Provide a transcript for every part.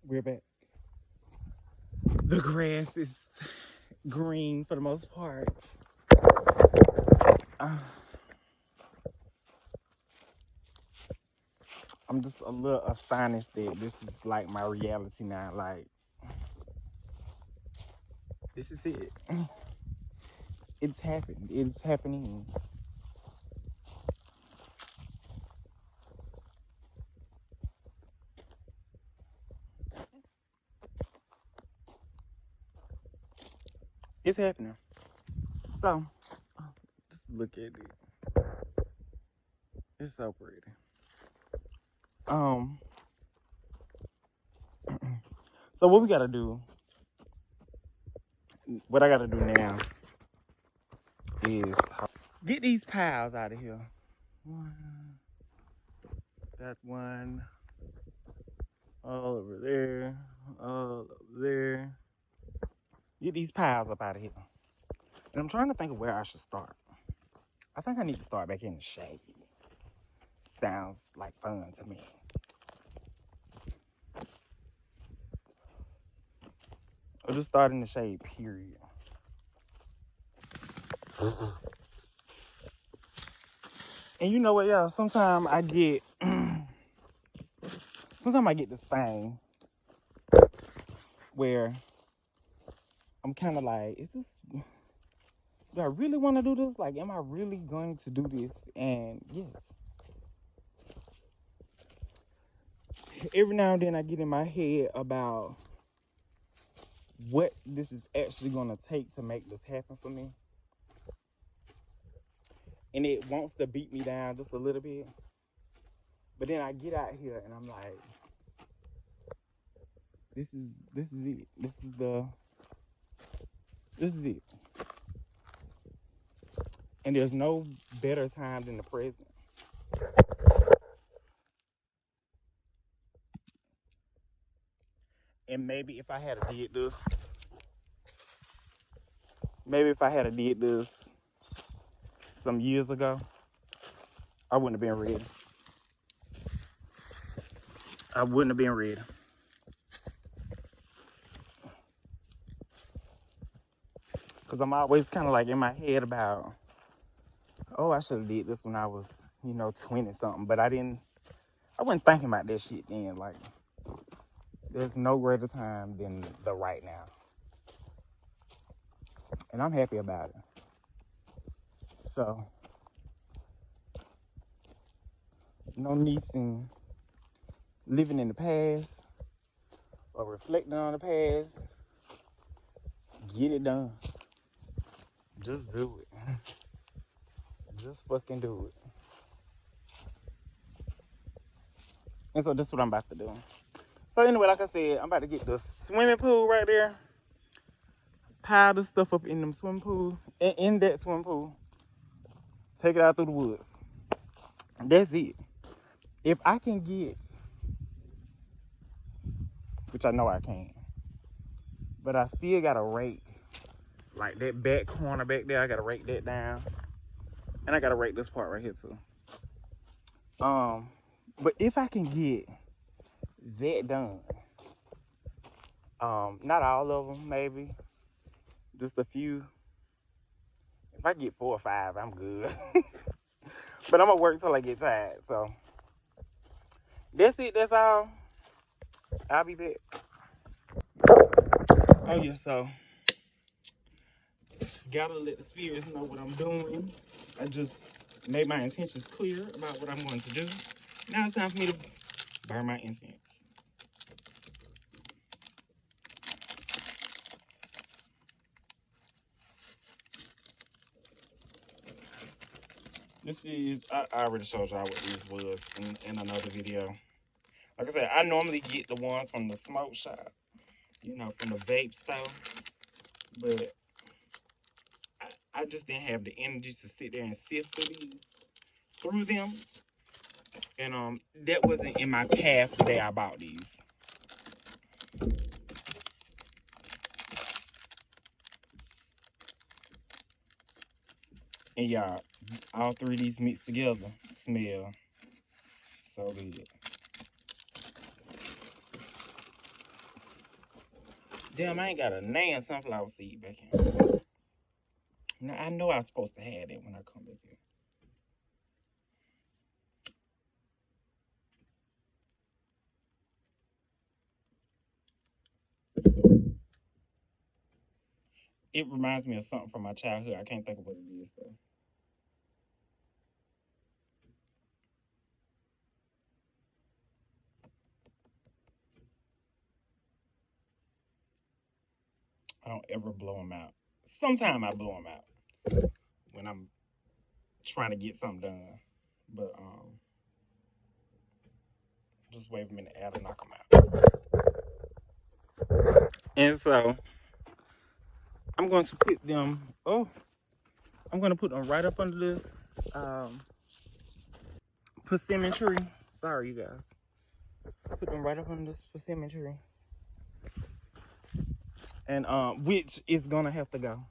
We're back. The grass is green for the most part. Uh, I'm just a little astonished that this is like my reality now. Like, this is it. It's happened. It's happening. It's happening. So, just look at it. It's so pretty. Um, so what we gotta do, what I gotta do now is get these piles out of here. That's one. All over there. All over there. Get these piles up out of here. And I'm trying to think of where I should start. I think I need to start back in the shade. Sounds like fun to me. Or just start in the shade, period. And you know what, y'all? Sometimes I get this thing where I'm kind of like, do I really want to do this? Like, am I really going to do this? And yes. Every now and then I get in my head about what this is actually going to take to make this happen for me. And it wants to beat me down just a little bit. But then I get out here and I'm like, this is it. This is it. And there's no better time than the present. And maybe if I had did this some years ago, I wouldn't have been ready. I wouldn't have been ready. Because I'm always kind of like in my head about, oh, I should have did this when I was, 20 something. But I wasn't thinking about that shit then. Like, there's no greater time than the right now. And I'm happy about it. So, no need in living in the past or reflecting on the past. Get it done. Just do it. Just fucking do it. And so that's what I'm about to do. So anyway, like I said, I'm about to get the swimming pool right there. Pile the stuff up in them swimming pool. In that swimming pool. Take it out through the woods. That's it. If I can get, which I know I can, but I still gotta rake, like that back corner back there, I gotta rake that down. And I gotta rake this part right here too. But if I can get that done, not all of them, maybe, just a few. If I get 4 or 5, I'm good. But I'm gonna work till I get tired. So that's it. That's all. I'll be back. Oh yeah. So gotta let the spirits know what I'm doing. I just made my intentions clear about what I'm going to do. Now it's time for me to burn my incense. This is, I already showed y'all what this was in another video. Like I said, I normally get the ones from the smoke shop, from the vape store. But I just didn't have the energy to sit there and sift through them. And that wasn't in my path the day I bought these. And y'all, all three of these mixed together smell so good. Damn, I ain't got a nan sunflower seed back here. Now, I know I'm supposed to have that when I come back here. It reminds me of something from my childhood. I can't think of what it is, though. I don't ever blow them out. Sometimes I blow them out when I'm trying to get something done. But, just wait a minute, add to knock them out. And so, I'm going to put them, I'm going to put them right up under this, persimmon tree. Sorry, you guys. Put them right up under this persimmon tree. And, which is gonna have to go.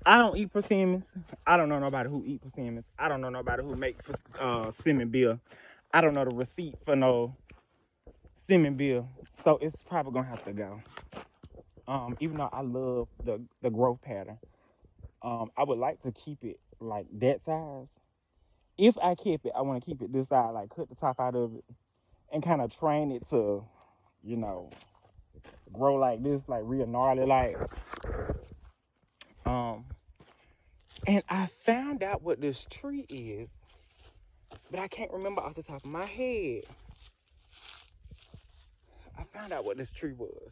I don't eat persimmons. I don't know nobody who eat persimmons. I don't know nobody who makes cinnamon beer. I don't know the receipt for no cinnamon beer. So it's probably gonna have to go. Even though I love the growth pattern. I would like to keep it like that size. If I keep it, I want to keep it this size, like cut the top out of it and kind of train it to, you know, grow like this, like real gnarly like. And I found out what this tree is, but I can't remember off the top of my head. I found out what this tree was.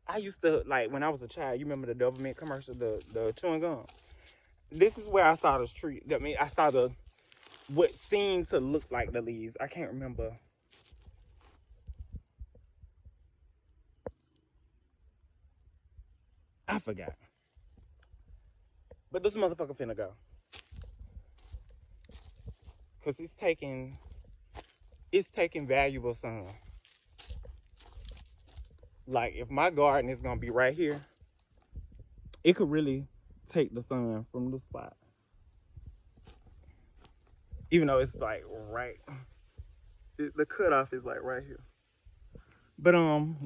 I used to, like, when I was a child, you remember the government commercial, the chewing gum? This is where I saw this tree. I mean, I saw what seemed to look like the leaves. I can't remember. I forgot. But this motherfucker finna go. Because it's taking valuable sun. Like, if my garden is gonna be right here, it could really take the sun from the spot. Even though it's like right, the cutoff is like right here. But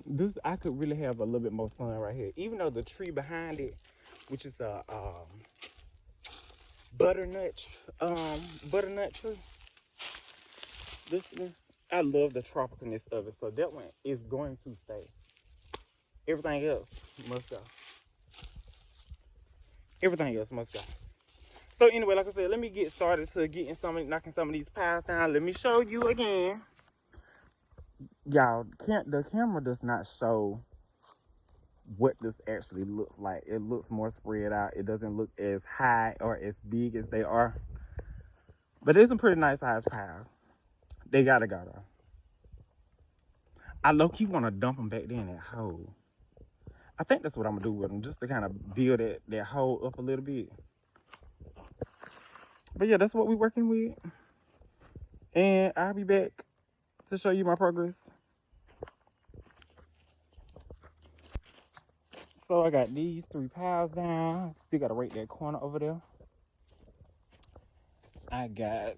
this I could really have a little bit more sun right here. Even though the tree behind it, which is a butternut tree. This one, I love the tropicalness of it. So that one is going to stay. Everything else must go. Everything else must go. So anyway, like I said, let me get started to knocking some of these piles down. Let me show you again. Y'all, the camera does not show what this actually looks like. It looks more spread out. It doesn't look as high or as big as they are. But it's a pretty nice size piles. They gotta go though. I low-key want to dump them back there in that hole. I think that's what I'm gonna do with them, just to kind of build that hole up a little bit. But yeah, that's what we're working with. And I'll be back to show you my progress. So I got these 3 piles down. Still gotta rake that corner over there. I got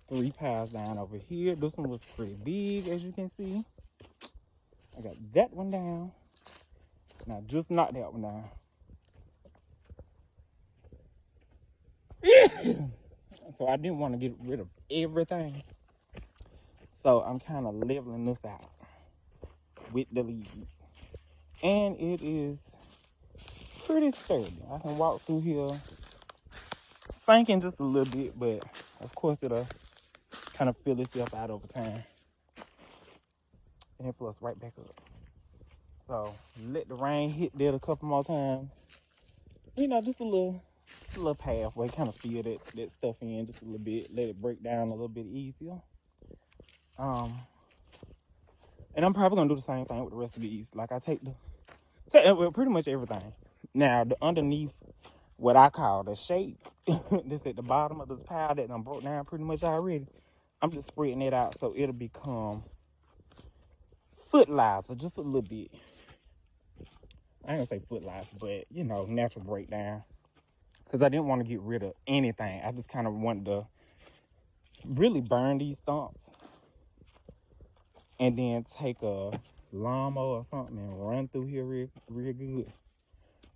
3 piles down over here. This one was pretty big, as you can see. I got that one down. Now just knock that one down. So I didn't want to get rid of everything. So I'm kind of leveling this out with the leaves. And it is pretty sturdy. I can walk through here thinking just a little bit, but of course it'll kind of fill itself out over time. And it flows right back up. So let the rain hit there a couple more times. You know, just a little pathway, kind of fill that stuff in just a little bit, let it break down a little bit easier. And I'm probably gonna do the same thing with the rest of these. Like I take pretty much everything. Now the underneath, what I call the shape, this at the bottom of this pile that I broke down pretty much already. I'm just spreading it out so it'll become footlights, just a little bit. I ain't gonna say footlights, but you know, natural breakdown. Because I didn't want to get rid of anything. I just kind of wanted to really burn these stumps and then take a lawnmower or something and run through here real good.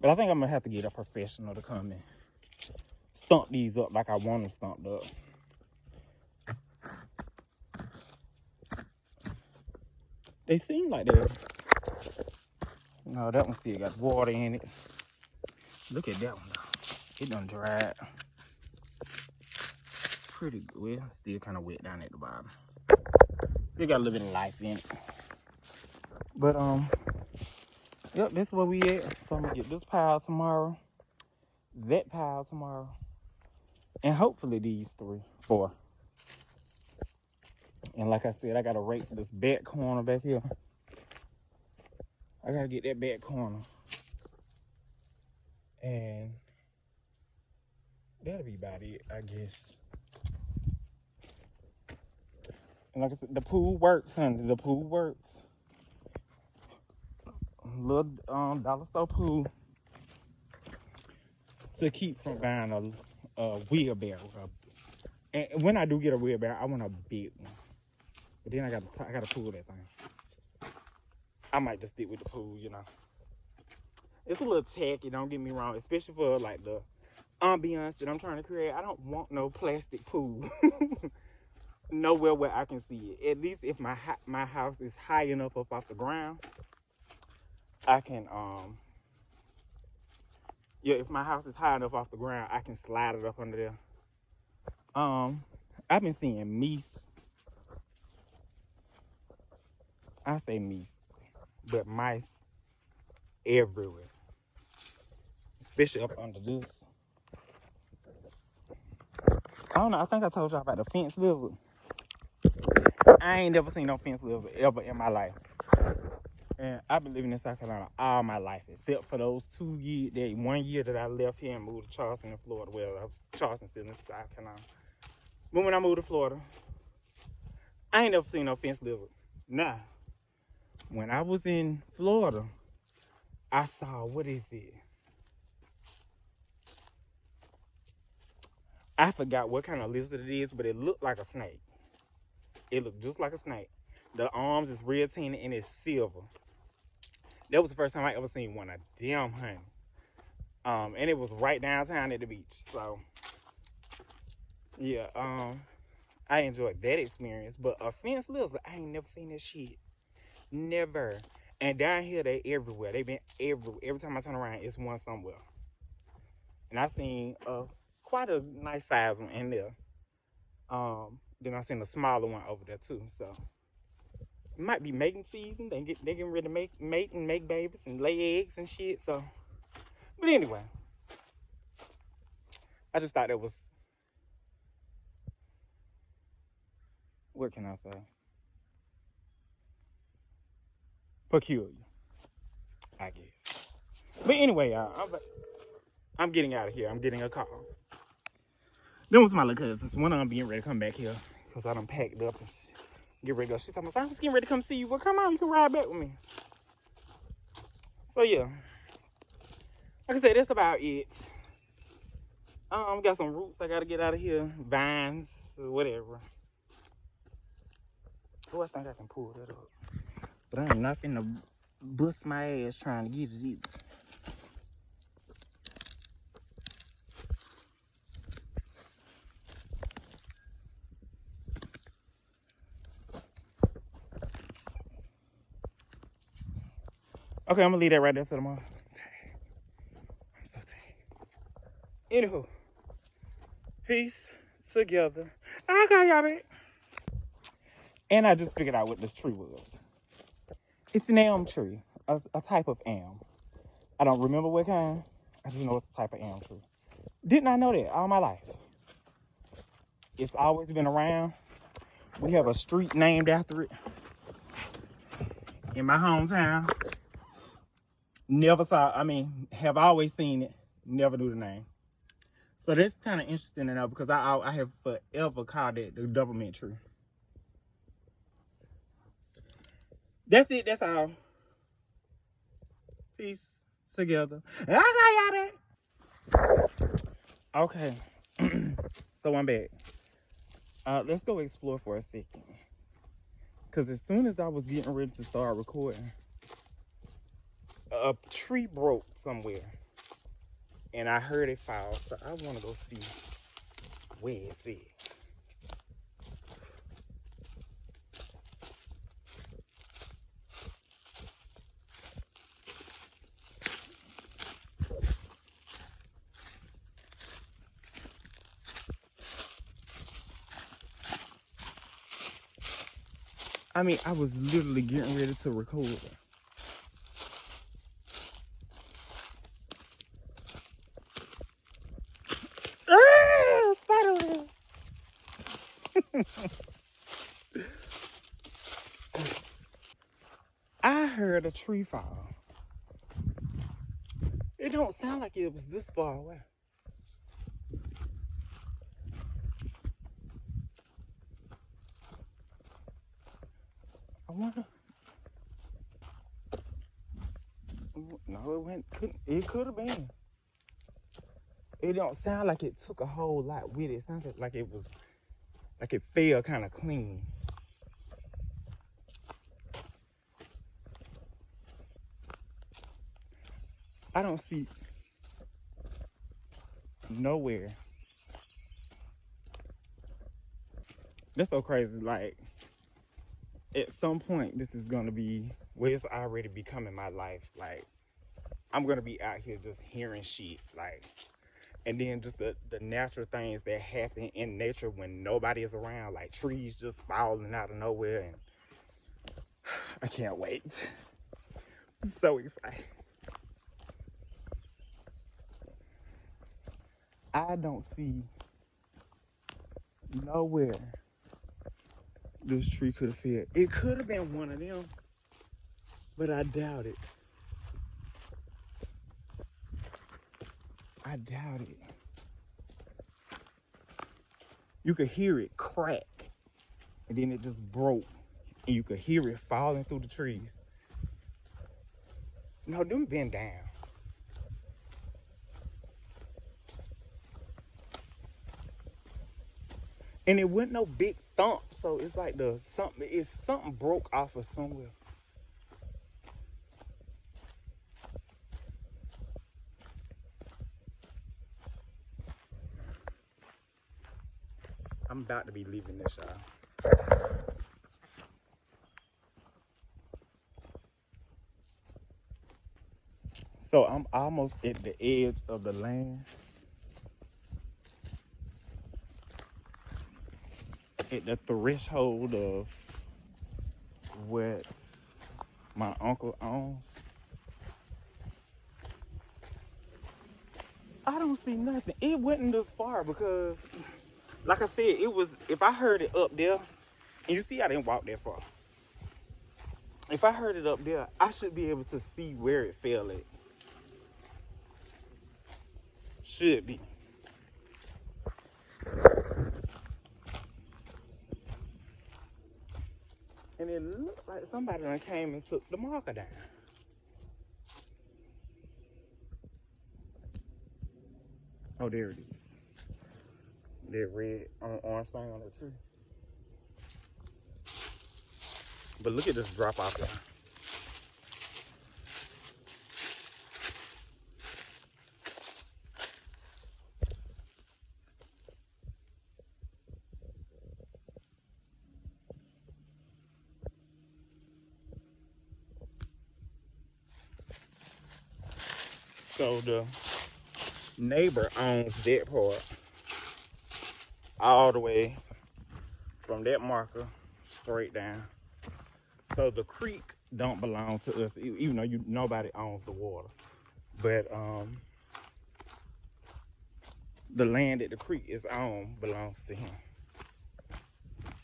But I think I'm gonna have to get a professional to come and stump these up like I want them stumped up. They seem like they're... No, that one still got water in it. Look at that one though. It done dried. Pretty good. Well, still kind of wet down at the bottom. Still got a little bit of life in it. But, yep, this is where we at. So I'm gonna get this pile tomorrow, that pile tomorrow, and hopefully these 3, 4. And like I said, I gotta rake this back corner back here. I gotta get that back corner. And that'll be about it, I guess. And like I said, the pool works, honey. The pool works. Little dollar store pool to keep from buying a wheelbarrow. And when I do get a wheelbarrow, I want a big one. But then I gotta pull that thing. I might just stick with the pool, you know. It's a little tacky, don't get me wrong, especially for like the ambiance that I'm trying to create. I don't want no plastic pool. Nowhere where I can see it. At least if my house is high enough up off the ground, I can if my house is high enough off the ground, I can slide it up under there. I've been seeing meese. I say meese, but mice everywhere, especially up under this. I don't know. I think I told y'all about the fence lizard. I ain't never seen no fence lizard ever in my life. And I've been living in South Carolina all my life, except for those 2 years, that 1 year that I left here and moved to Charleston, in Florida. Well, Charleston still in South Carolina. But when I moved to Florida, I ain't never seen no fence lizard. Nah. When I was in Florida, I saw, what is it? I forgot what kind of lizard it is, but it looked like a snake. It looked just like a snake. The arms is real teeny and it's silver. That was the first time I ever seen one. A damn honey. And it was right downtown at the beach. So, yeah, I enjoyed that experience. But a fence lizard, I ain't never seen that shit. Never. And down here, they everywhere. They been everywhere. Every time I turn around, it's one somewhere. And I seen quite a nice size one in there. Then I seen a smaller one over there too. So it might be mating season. They getting ready to mate and make babies and lay eggs and shit. So, but anyway, I just thought that was, what can I say? Peculiar, I guess. But anyway, I'm getting out of here. I'm getting a call. Then was my little cousins. One of them being ready to come back here because I done packed up and get ready to go. She told me, I'm just getting ready to come see you. Well, come on, you can ride back with me. So yeah, like I said, that's about it. Got some roots I gotta get out of here, vines, or whatever. Oh, I think I can pull that up, but I ain't not finna bust my ass trying to get it either. Okay, I'm gonna leave that right there till tomorrow. Anywho, peace together. Okay, y'all back. And I just figured out what this tree was. It's an elm tree, a type of elm. I don't remember what kind. I just know it's a type of elm tree. Didn't I know that all my life? It's always been around. We have a street named after it in my hometown. Never saw, have always seen it, never knew the name. So that's kind of interesting to know because I have forever called it the government tree. That's it, that's all. Peace together. Okay. So I'm back. Let's go explore for a second. Because as soon as I was getting ready to start recording, a tree broke somewhere. And I heard it fall. So I want to go see where it's at. I mean, I was literally getting ready to record. Ah, spider! I heard a tree fall. It don't sound like it was this far away. I wonder. No, it could have been. It don't sound like it took a whole lot with it. It sounded like it was, like it fell kind of clean. I don't see nowhere. That's so crazy. Like, at some point, this is gonna be, well, it's already becoming my life. Like, I'm gonna be out here just hearing shit. Like, and then just the natural things that happen in nature when nobody is around, like trees just falling out of nowhere, and I can't wait. I'm so excited. I don't see nowhere this tree could have fell. It could have been one of them, but I doubt it. I doubt it. You could hear it crack, and then it just broke, and you could hear it falling through the trees. No, them been down. And it wasn't no big thump, so it's like something broke off of somewhere. I'm about to be leaving this, y'all. So I'm almost at the edge of the land. At the threshold of what my uncle owns. I don't see nothing. It wasn't this far because, like I said, it was, if I heard it up there, and you see I didn't walk that far. If I heard it up there, I should be able to see where it fell at. Should be. And it looked like somebody done came and took the marker down. Oh, there it is. That red orange thing on the tree. But look at this drop off there. So the neighbor owns that part all the way from that marker straight down. So the creek don't belong to us, even though nobody owns the water. But the land that the creek is on belongs to him.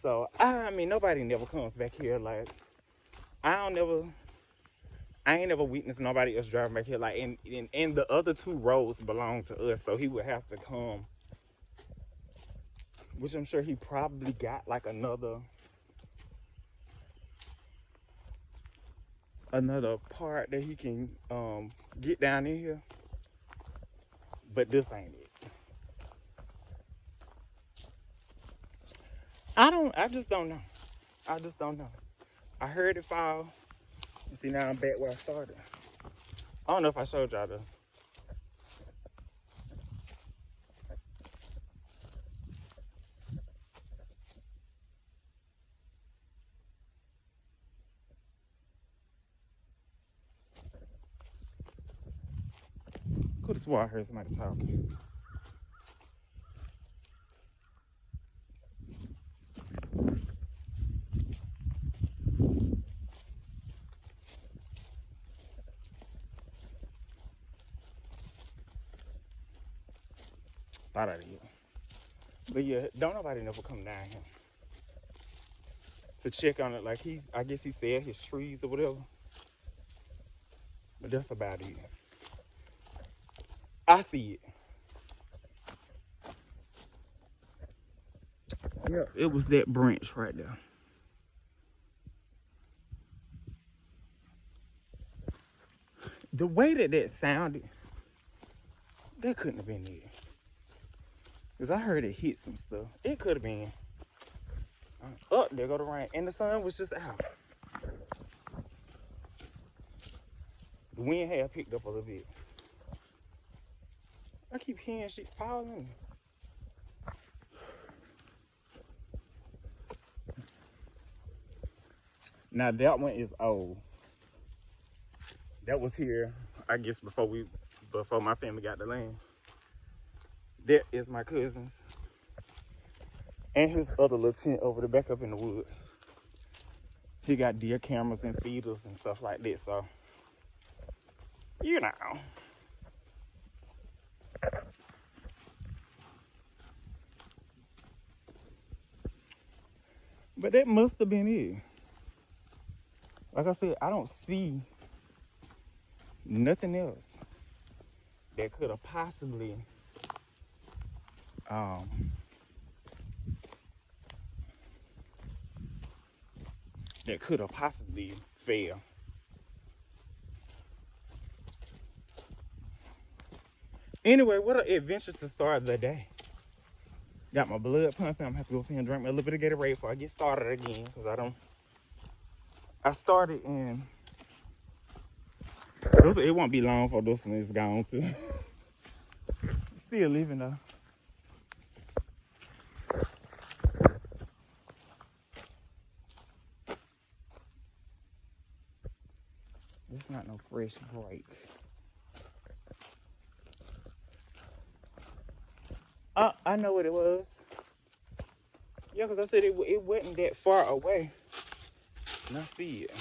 So I mean, nobody never comes back here. Like I ain't never witnessed nobody else driving back here. Like and the other two roads belong to us, so he would have to come. Which I'm sure he probably got like another part that he can get down in here. But this ain't it. I just don't know. I just don't know. I heard it fall. You see, now I'm back where I started. I don't know if I showed y'all though. Could have swore I heard somebody talking. Thought I did. But yeah, don't nobody never come down here to check on it. Like I guess he said his trees or whatever. But that's about it. I see it. Yeah, it was that branch right there. The way that sounded, that couldn't have been it. Because I heard it hit some stuff. It could have been. Oh, there go the rain. And the sun was just out. The wind had picked up a little bit. I keep hearing shit falling. Now that one is old. That was here, I guess, before my family got the land. That is my cousin's. And his other little tent over the back up in the woods. He got deer cameras and feeders and stuff like that, so you know. But that must have been it. Like I said, I don't see nothing else that could have possibly failed. Anyway, what an adventure to start the day. Got my blood pumping. I'm gonna have to go up here and drink me a little bit of Gatorade before I get started again. Because I started in, it won't be long for this one is gone too. Still living though. It's not no fresh break. I know what it was. Yeah, because I said it wasn't that far away. And I see it.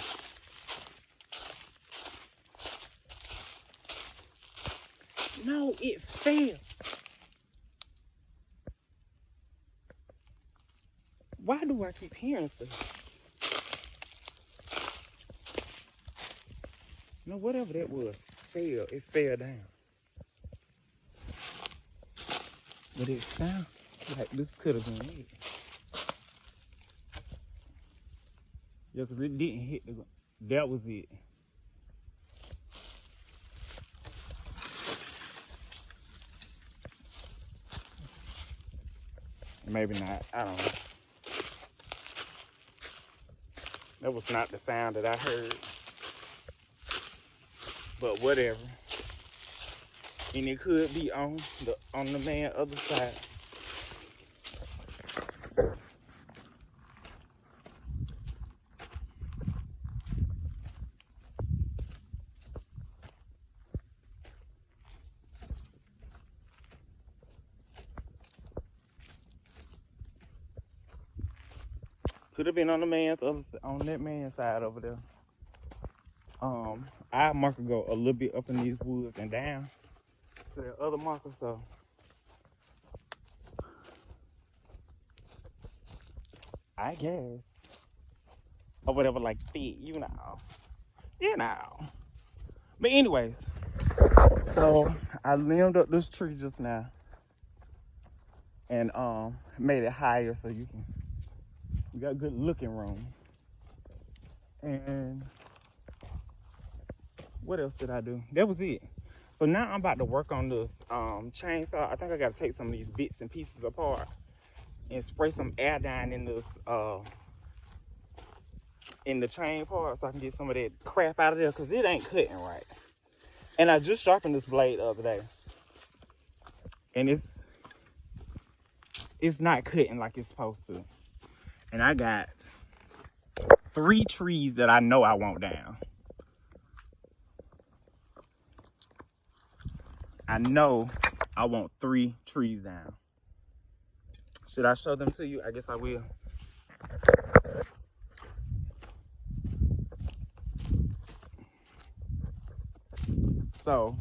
No, it fell. Why do I keep hearing stuff? No, whatever that was, fell. It fell down. But it sounds like this could have been it. Yeah, because it didn't hit the ground. That was it. Maybe not. I don't know. That was not the sound that I heard. But whatever. And it could be on the man other side. Could have been on that man's side over there. Our marker go a little bit up in these woods and down to the other marker, so I guess. Or whatever, like feet, you know. But anyways, so I limbed up this tree just now and made it higher so we got good looking room. And what else did I do? That was it. So now I'm about to work on this chainsaw. I think I gotta take some of these bits and pieces apart and spray some air down in this in the chain part so I can get some of that crap out of there because it ain't cutting right. And I just sharpened this blade the other day. And it's not cutting like it's supposed to. And I got 3 trees that I know I want down. I know I want 3 trees down. Should I show them to you? I guess I will. So,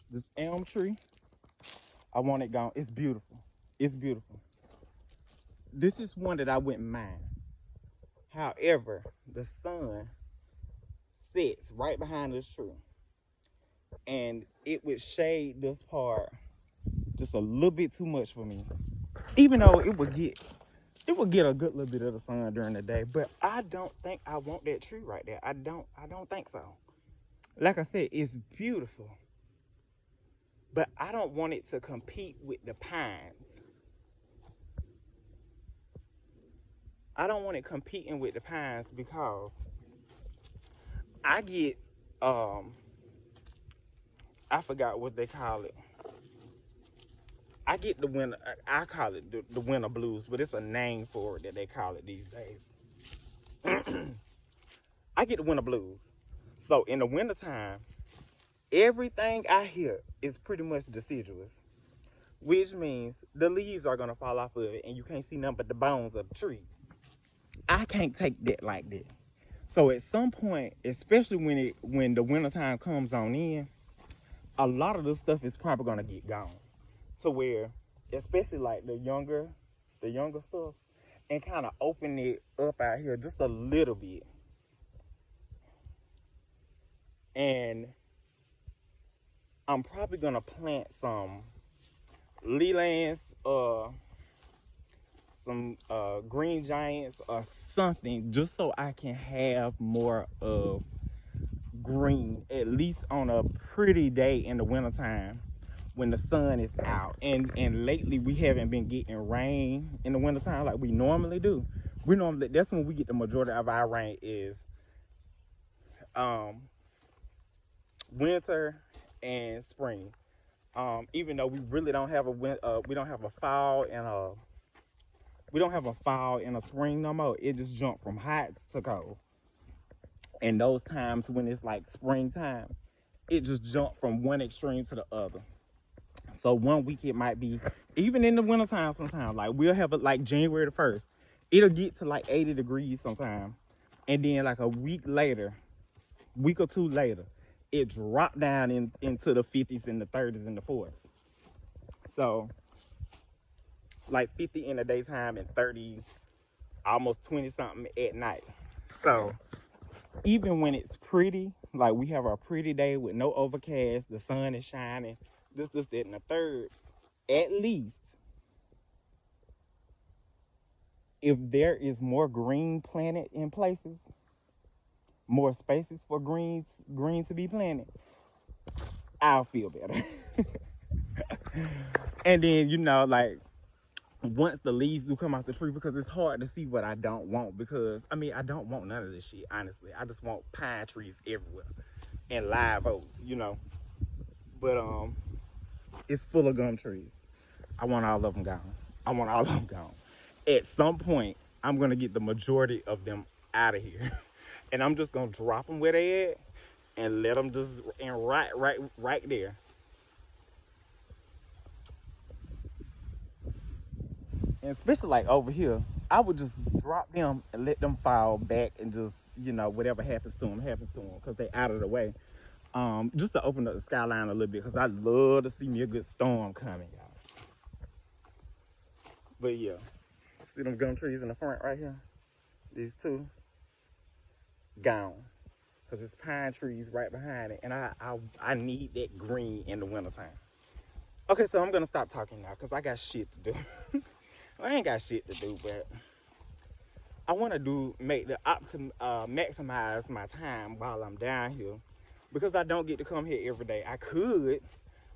this elm tree, I want it gone. It's beautiful. It's beautiful. This is one that I wouldn't mind. However, the sun sets right behind this tree. And it would shade this part just a little bit too much for me. Even though it would get a good little bit of the sun during the day. But I don't think I want that tree right there. I don't think so. Like I said, it's beautiful. But I don't want it to compete with the pines. I don't want it competing with the pines because I get I forgot what they call it. I get the winter. I call it the winter blues, but it's a name for it that they call it these days. I get the winter blues. So in the wintertime, everything I hear is pretty much deciduous, which means the leaves are gonna fall off of it, and you can't see nothing but the bones of the tree. I can't take that like that. So at some point, especially when the wintertime comes on in, a lot of this stuff is probably gonna get gone. To where, especially like the younger stuff, and kind of open it up out here just a little bit. And I'm probably gonna plant some lelands, some green giants or something, just so I can have more of green, at least on a pretty day in the wintertime when the sun is out. And lately we haven't been getting rain in the wintertime like we normally do. That's when we get the majority of our rain is winter and spring. Even though we really don't have we don't have a fall and a spring no more. It just jumped from hot to cold. And those times when it's like springtime, it just jumped from one extreme to the other. So one week it might be, even in the wintertime sometimes, like we'll have it like January the 1st. It'll get to like 80 degrees sometimes. And then like a week or two later, it dropped down into the 50s and the 30s and the 40s. So like 50 in the daytime and 30, almost 20 something at night. So even when it's pretty, like we have a pretty day with no overcast, the sun is shining, this, that, and the third, at least if there is more green planted in places, more spaces for green to be planted, I'll feel better. And then, like once the leaves do come off the tree, because it's hard to see what I don't want, because I don't want none of this shit, honestly. I just want pine trees everywhere and live oaks, But it's full of gum trees. I want all of them gone. At some point, I'm gonna get the majority of them out of here, and I'm just gonna drop them where they at and let them just right there. And especially like over here, I would just drop them and let them fall back and just, whatever happens to them, because they out of the way. Just to open up the skyline a little bit, because I love to see me a good storm coming, y'all. But yeah, see them gum trees in the front right here? These two, gone. Because it's pine trees right behind it, and I need that green in the wintertime. Okay, so I'm going to stop talking now, because I got shit to do. I ain't got shit to do, but I want to maximize my time while I'm down here, because I don't get to come here every day. I could,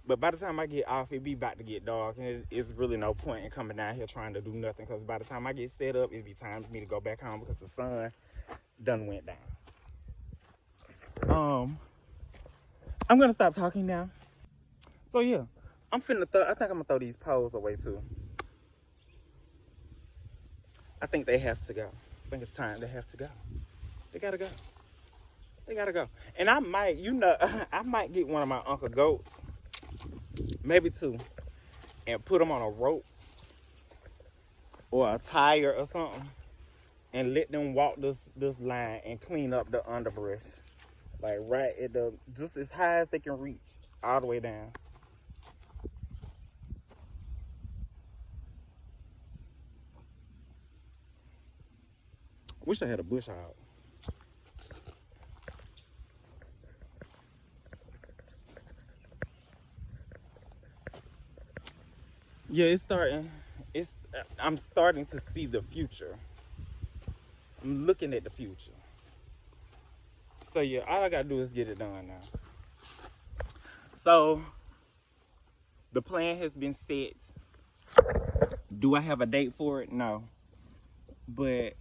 But by the time I get off, it be about to get dark, and it's really no point in coming down here trying to do nothing, because by the time I get set up, it be time for me to go back home because the sun done went down. I'm gonna stop talking now. So yeah, I think I'm gonna throw these poles away too. I think they have to go. I think it's time they have to go. They gotta go. They gotta go. And I might, I might get one of my Uncle Goats, maybe two, and put them on a rope or a tire or something, and let them walk this line and clean up the underbrush, like right at just as high as they can reach, all the way down. Wish I had a bush hog. Yeah, I'm starting to see the future. I'm looking at the future. So yeah, all I gotta do is get it done now. So the plan has been set. Do I have a date for it? No. But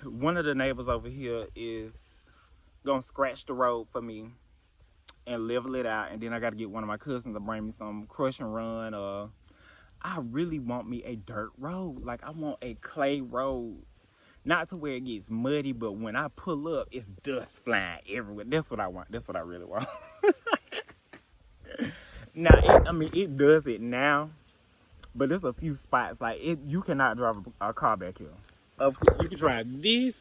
one of the neighbors over here is gonna scratch the road for me and level it out, and then I gotta get one of my cousins to bring me some crush and run. I really want me a dirt road. Like, I want a clay road. Not to where it gets muddy, but when I pull up, it's dust flying everywhere. That's what I want. That's what I really want. Now, it does it now, but there's a few spots like it. You cannot drive a car back here. You can drive this,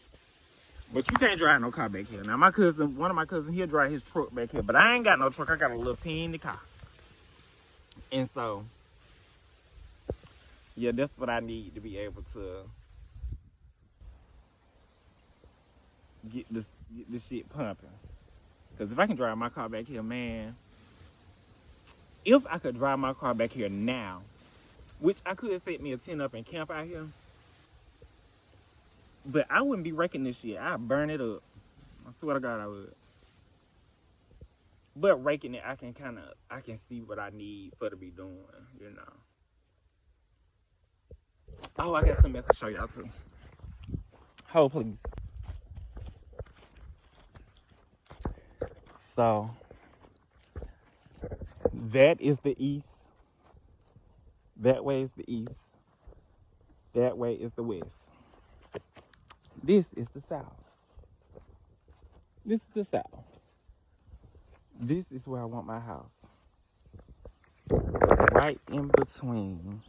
but you can't drive no car back here. Now, one of my cousins, he'll drive his truck back here, but I ain't got no truck. I got a little teeny car, and so yeah, that's what I need to be able to get this shit pumping. Because if I can drive my car back here, man, if I could drive my car back here now, which I could set me a tent up and camp out here, but I wouldn't be wrecking this shit. I'd burn it up. I swear to God I would. But raking it, I can see what I need for to be doing, you know. Oh, I got something else to show y'all too. Hold, please. So, that is the east. That way is the east. That way is the west. This is the south. This is the south. This is where I want my house. Right in between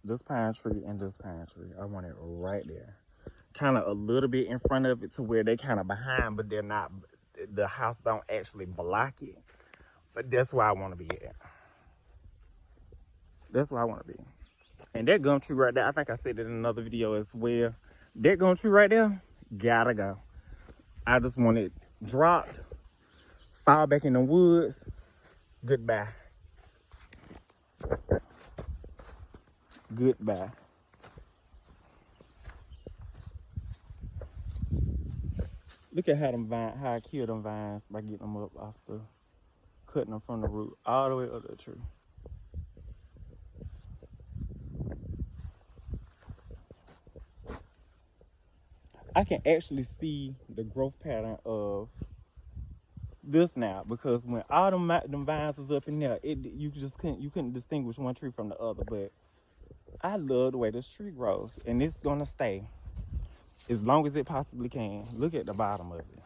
this pine tree and this pine tree. I want it right there. Kind of a little bit in front of it to where they kind of behind, but they're not. The house don't actually block it. But that's where I want to be at. That's where I want to be. And that gum tree right there, I think I said it in another video as well. That gum tree right there, gotta go. I just want it dropped, fall back in the woods, goodbye. Goodbye. Look at how I kill them vines by getting them up cutting them from the root all the way up the tree. I can actually see the growth pattern of this now, because when all them vines was up in there, you couldn't distinguish one tree from the other. But I love the way this tree grows, and it's gonna stay as long as it possibly can. Look at the bottom of it.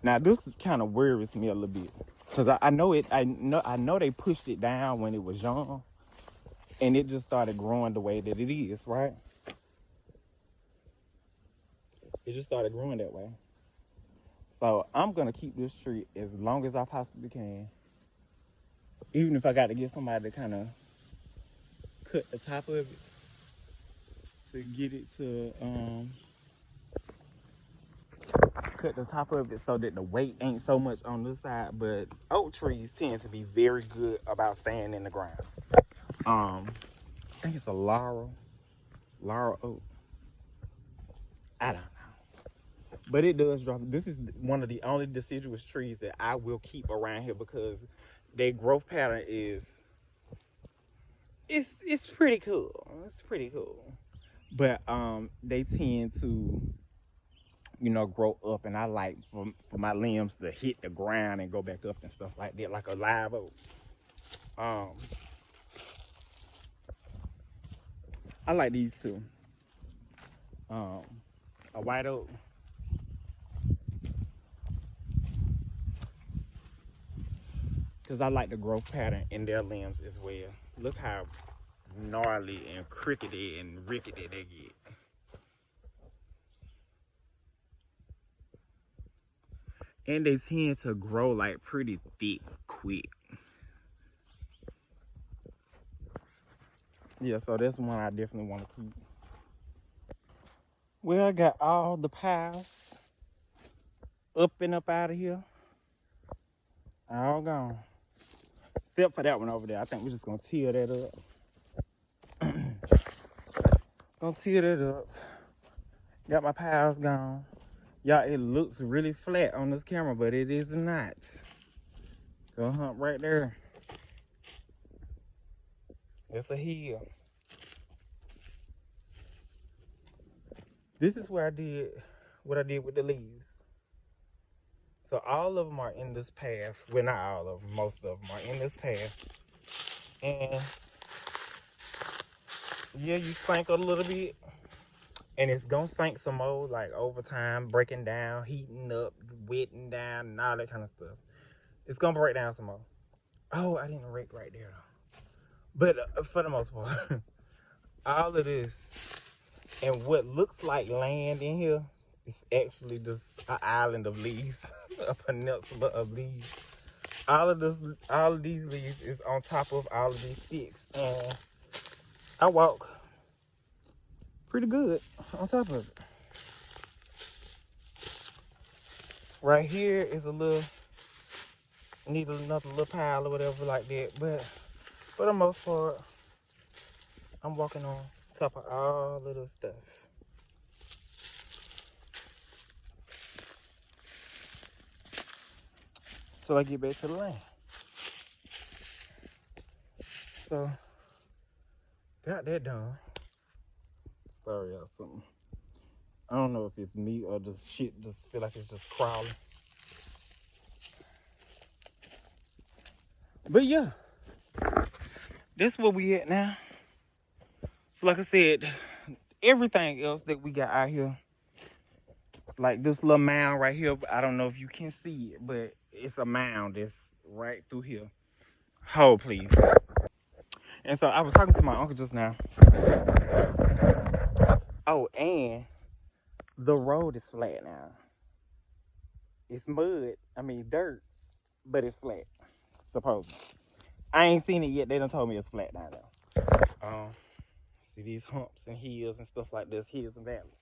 Now this kind of worries me a little bit, because I know they pushed it down when it was young, and it just started growing the way that it is, right? It just started growing that way. So I'm gonna keep this tree as long as I possibly can, even if I got to get somebody to kind of cut the top of it to get it to cut the top of it so that the weight ain't so much on this side. But oak trees tend to be very good about staying in the ground. I think it's a laurel oak. I don't know. But it does drop. This is one of the only deciduous trees that I will keep around here because their growth pattern is it's pretty cool. It's pretty cool. But they tend to grow up, and I like for my limbs to hit the ground and go back up and stuff like that, like a live oak. Um, I like these two. Um, a white oak. Because I like the growth pattern in their limbs as well. Look how gnarly and crickety and rickety they get. And they tend to grow like pretty thick quick. Yeah, so that's one I definitely want to keep. Well, I got all the piles up and up out of here. All gone. Except for that one over there. I think we're just going to tear that up. Gonna tear that up. Got my piles gone. Y'all, it looks really flat on this camera, but it is not. Go hump right there. It's a hill. This is where I did what I did with the leaves. So all of them are in this path. Well, not all of them. Most of them are in this path. And yeah, you sink a little bit. And it's gonna sink some more, like over time, breaking down, heating up, wetting down, and all that kind of stuff. It's gonna break down some more. Oh, I didn't rake right there though. But for the most part, all of this and what looks like land in here is actually just an island of leaves, a peninsula of leaves. All of these leaves is on top of all of these sticks, and I walk pretty good on top of it. Right here is need another little pile or whatever like that, but for the most part, I'm walking on top of all of this stuff. So I get back to the lane. So, got that done. Sorry, y'all, something. I don't know if it's me or just shit just feel like it's just crawling. But yeah, this is where we at now. So like I said, everything else that we got out here, like this little mound right here, I don't know if you can see it, but it's a mound that's right through here. Hold, please. And so I was talking to my uncle just now. Oh, and the road is flat now. It's mud, dirt, but it's flat, supposedly. I ain't seen it yet. They done told me it's flat now though. See these humps and hills and stuff like this, hills and valleys.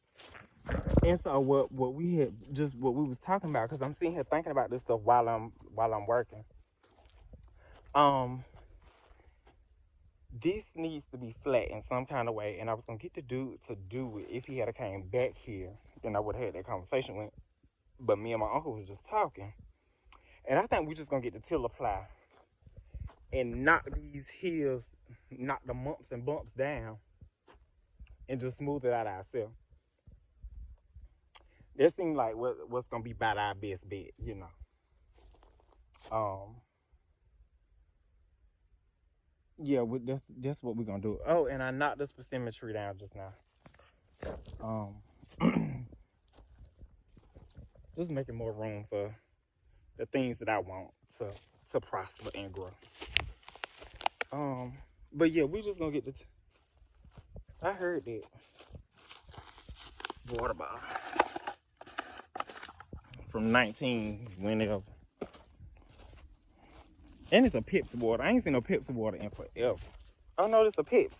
And so what we was talking about, because I'm sitting here thinking about this stuff while I'm working. This needs to be flat in some kind of way, and I was gonna get the dude to do it if he had came back here. Then I would have had that conversation with. But me and my uncle was just talking, and I think we're just gonna get the tiller ply and knock these hills, knock the bumps and bumps down, and just smooth it out ourselves. That seems like what's gonna be about our best bet, you know. Yeah, that's what we're gonna do. Oh, and I knocked this persimmon tree down just now. Just making more room for the things that I want to prosper and grow. But yeah, we just gonna get I heard that water bottle from 19 whenever. And it's a Pepsi water. I ain't seen no Pepsi water in forever. Oh no, it's a Pepsi.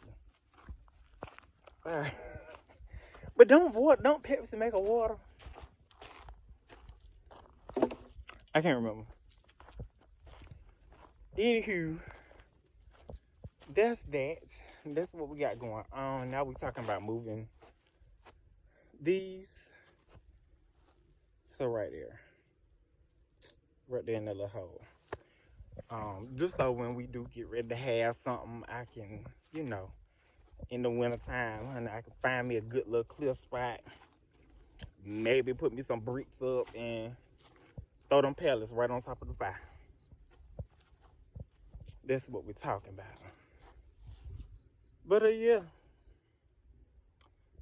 But don't Pepsi make a water? I can't remember. Anywho, that's that. That's what we got going on. Now we're talking about moving these So right there. Right there in that little hole. Just so when we do get ready to have something, I can, you know, in the wintertime, honey, I can find me a good little clear spot. Maybe put me some bricks up and throw them pellets right on top of the fire. That's what we're talking about. But yeah,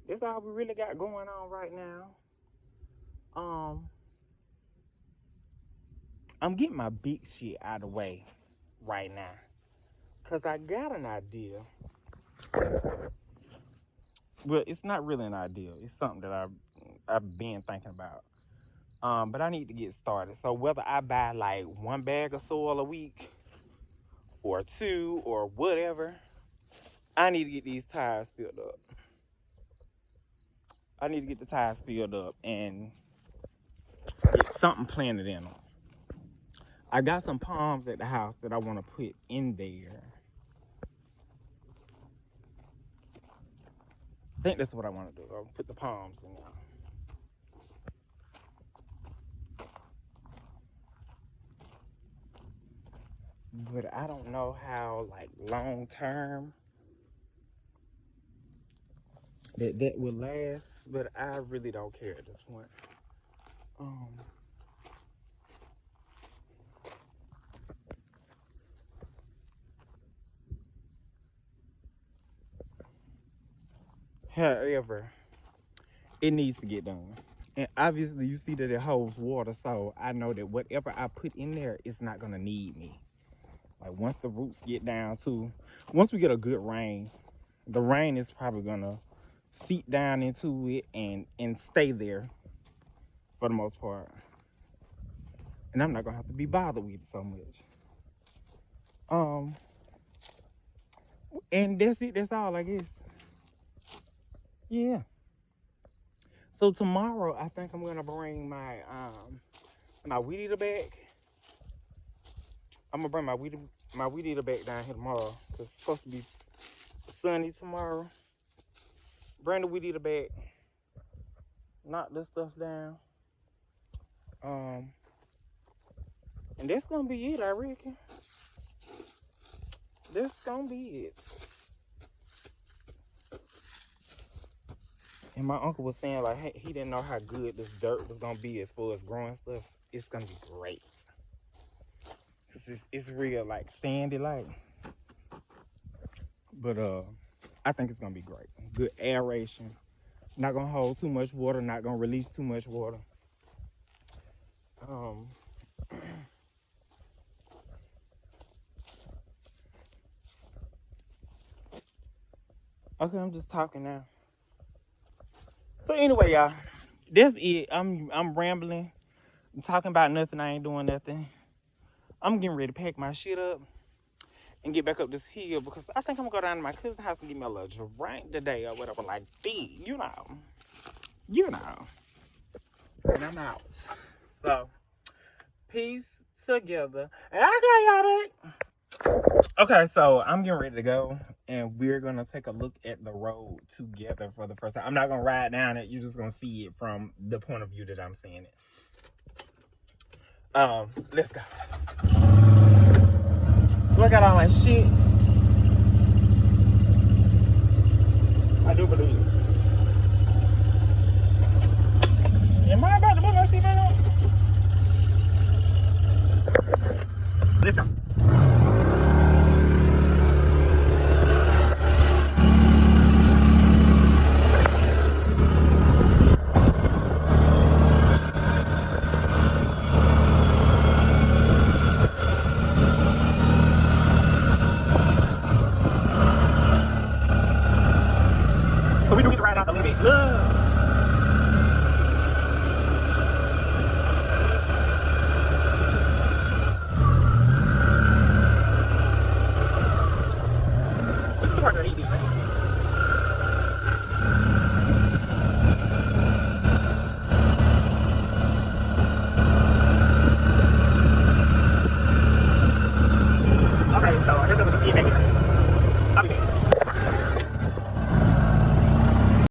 that's all we really got going on right now. I'm getting my big shit out of the way right now, cause I got an idea. Well, it's not really an idea. It's something that I've been thinking about. But I need to get started. So whether I buy like 1 bag of soil a week, or 2, or whatever, I need to get these tires filled up. I need to get the tires filled up and get something planted in them. I got some palms at the house that I want to put in there. I think that's what I want to do. I'll put the palms in there. But I don't know how, like, long term that will last. But I really don't care at this point. However, it needs to get done. And obviously you see that it holds water, so I know that whatever I put in there is not gonna need me. Like once the roots get down to, once we get a good rain, the rain is probably gonna seep down into it and stay there for the most part. And I'm not gonna have to be bothered with it so much. And that's it, that's all I guess. Yeah. So tomorrow I think I'm gonna bring my my weed eater back. I'm gonna bring my weed eater back down here tomorrow. Cause it's supposed to be sunny tomorrow. Bring the weed eater back. Knock this stuff down. And that's gonna be it, I reckon. That's gonna be it. And my uncle was saying, like, hey, he didn't know how good this dirt was gonna be as far as growing stuff. It's gonna be great. It's real, like, sandy, like. But I think it's gonna be great. Good aeration. Not gonna hold too much water. Not gonna release too much water. Okay, I'm just talking now. So anyway, y'all, that's it. I'm rambling. I'm talking about nothing. I ain't doing nothing. I'm getting ready to pack my shit up and get back up this hill because I think I'm gonna go down to my cousin's house and get me a little drink today or whatever, like that. You know. And I'm out. So, peace together. And I got y'all back. Okay, so I'm getting ready to go, and we're gonna take a look at the road together for the first time. I'm not gonna ride down it. You're just gonna see it from the point of view that I'm seeing it. Let's go. So I got all my shit. I do believe it. Am I about to put my seatbelt on? Let's go.